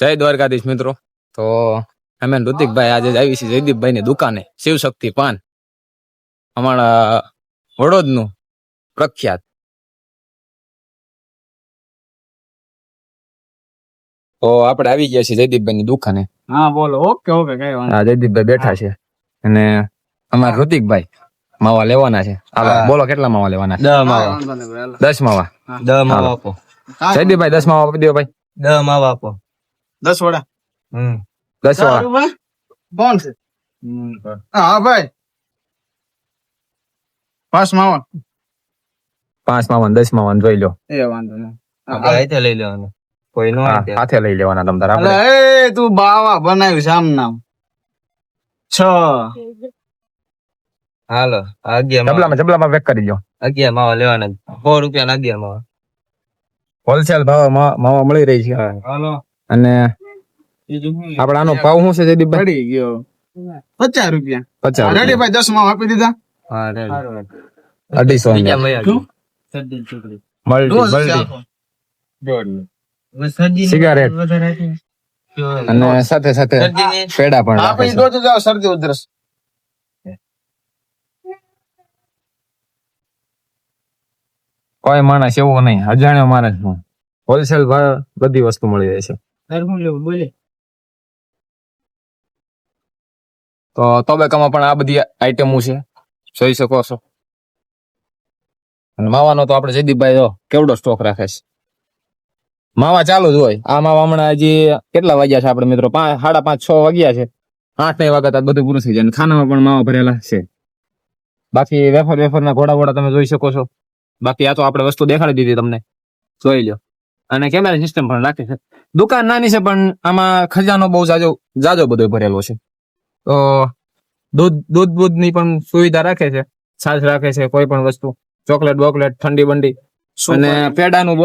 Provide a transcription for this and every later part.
જય દ્વારકાધીશ મિત્રો. તો અમે ઋતિકભાઈ આજે આવી છે જયદીપભાઈ ની દુકાને, શિવશક્તિ પાન, અમારા વડોદ નું પ્રખ્યાત. તો આપણે આવી ગયા છીએ જયદીપભાઈ ની દુકાને. હા બોલો. ઓકે ઓકે કઈ વાંધો. હા, જયદીપભાઈ બેઠા છે અને અમારા ઋતિકભાઈ માવા લેવાના છે. હાલો બોલો, કેટલા માવા લેવાના છે? 10 માવા. 10 માવા. 10 માવા આપો. જયદીપભાઈ 10 માવા આપી દો ભાઈ. 10 માવા આપો. 10 વડા. 10 વાળા. કોણ છે? હા ભાઈ 5 માવા. 5 માવા 10 માવા જોઈ લો. એ વાંધો નહીં. આપણે હાથે લઈ લેવાનું. કોઈ નો હાથે. હાથે લઈ લેવાના તમ તાર. અલે એ તું બાવા બનાવ્યું છે આમ નામ 6. હાલો 11 જબલામાં પેક કરી દો. 11 માવા લેવાના. 100 રૂપિયા ના 11 માવા. હોલસેલ ભાવ માવા મળી રહી છે. હાલો. અને બીજું આપણે આનો ભાવ શું છે જયદીપભાઈ? પડી ગયો 50 રૂપિયા. 50 રેડી ભાઈ 10 માવા આપી દીધા. હા રેડી. 250 બીજા ની. મયા શું? મલ્ટી સિગારેટ અને સાથે સાથે પેડા પણ રાખે આપી છે. દો તો જાઓ શરદી ઉધરસ. કોઈ માણસ એવો નહીં, અજાણ્યો માણસ નો હોલસેલ ભાવ બધી વસ્તુ મળી રહે છે. બોલે તો તબેકામાં પણ આ બધી આઈટમો છે, જોઈ શકો છો. અને માવાનો તો આપણે જયદીપભાઈ જો કેવડો સ્ટોક રાખે છે. માવા ચાલુ જ હોય. આ માવા હમણાં હજી કેટલા વાગ્યા છે આપણે મિત્રો? 5, 5:30, 6 વાગ્યા છે. 8 વાગ્યા બધું પૂરું થઈ જાય. અને ખાનામાં પણ માવા ભરેલા છે. બાકી વેફર ના ઘોડા તમે જોઈ શકો છો. બાકી આ તો આપણે વસ્તુ દેખાડી દીધી તમને, જોઈ લો. અને કેમેરા સિસ્ટમ પણ રાખે છે. દુકાન નાની છે પણ આમાં ખજાનો બહુ જાજો બધો ભરેલો છે. તો દૂધ ની પણ સુવિધા રાખે છે, છાશ રાખે છે, કોઈ પણ વસ્તુ, ચોકલેટ બોકલેટ, ઠંડી બંડી. અને પેડાનું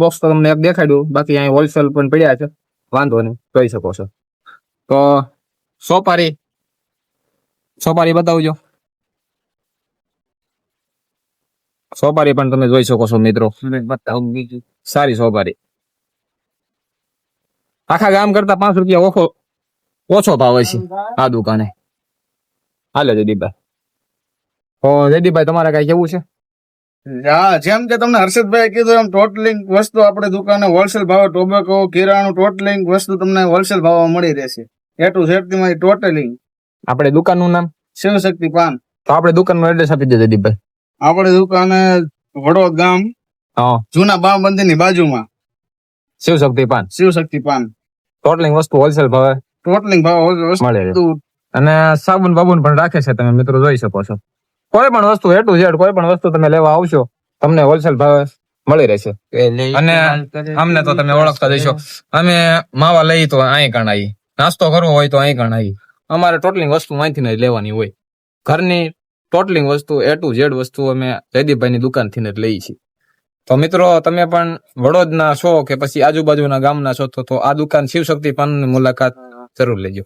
બોક્સ તો તમને એક દેખાડ્યું. બાકી અહીં હોલસેલ પણ પડ્યા છે, વાંધો નહીં, જોઈ શકો છો. તો સોપારી બતાવજો. સોપારી પણ તમે જોઈ શકો છો મિત્રો. બતાવું બીજું. સારી સોપારી. આખા ગામ કરતા 5 રૂપિયા ઓછો ભાવ છે આ દુકાને. હાલો જયદીપભાઈ. તો જયદીપભાઈ તમારે કઈ કેવું છે? હા, જેમ કે તમને હર્ષદભાઈ કીધું એમ ટોટલિંગ વસ્તુ આપણે દુકાને હોલસેલ ભાવે ટોબેકો કિરાણું ટોટલિંગ વસ્તુ તમને હોલસેલ ભાવમાં મળી રહેશે. એ ટુ ઝેડ થી ટોટલિંગ. આપણે દુકાનનું નામ? શિવશક્તિ પાન. તો આપણે દુકાનનું એડ્રેસ આપી દે જયદીપભાઈ. આપણે દુકાને વડોદ ગામ હા, જૂના બામ મંદિર ની બાજુમાં શિવશક્તિ પાન. શિવશક્તિ પાન. ટોટલિંગ વસ્તુ હોલસેલ ભાવે ટોટલિંગ ભાવ મળે છે. વસ્તુ અને સાબુન બાબુન પણ રાખે છે, તમે મિત્રો જોઈ શકો છો. કોઈ પણ વસ્તુ એ ટુ ઝેડ કોઈ પણ વસ્તુ તમે લેવા આવશો તમને હોલસેલ ભાવે મળી રહેશે. અને અમને તો તમે ઓળખતા જઈશો. અમે માવા લઈ તો અહીં કણાઈ, નાસ્તો કરવો હોય તો અહીં કણાઈ. અમારે ટોટલિંગ વસ્તુ અહીંથી જ લેવાની હોય. ઘરની ટોટલિંગ વસ્તુ એ ટુ ઝેડ વસ્તુ અમે જયદીપભાઈની દુકાનથી જ લઈએ છીએ. તો મિત્રો તમે પણ વડોદના છો કે પછી આજુબાજુના ગામના છો તો આ દુકાન શિવશક્તિ પાનની મુલાકાત જરૂર લેજો.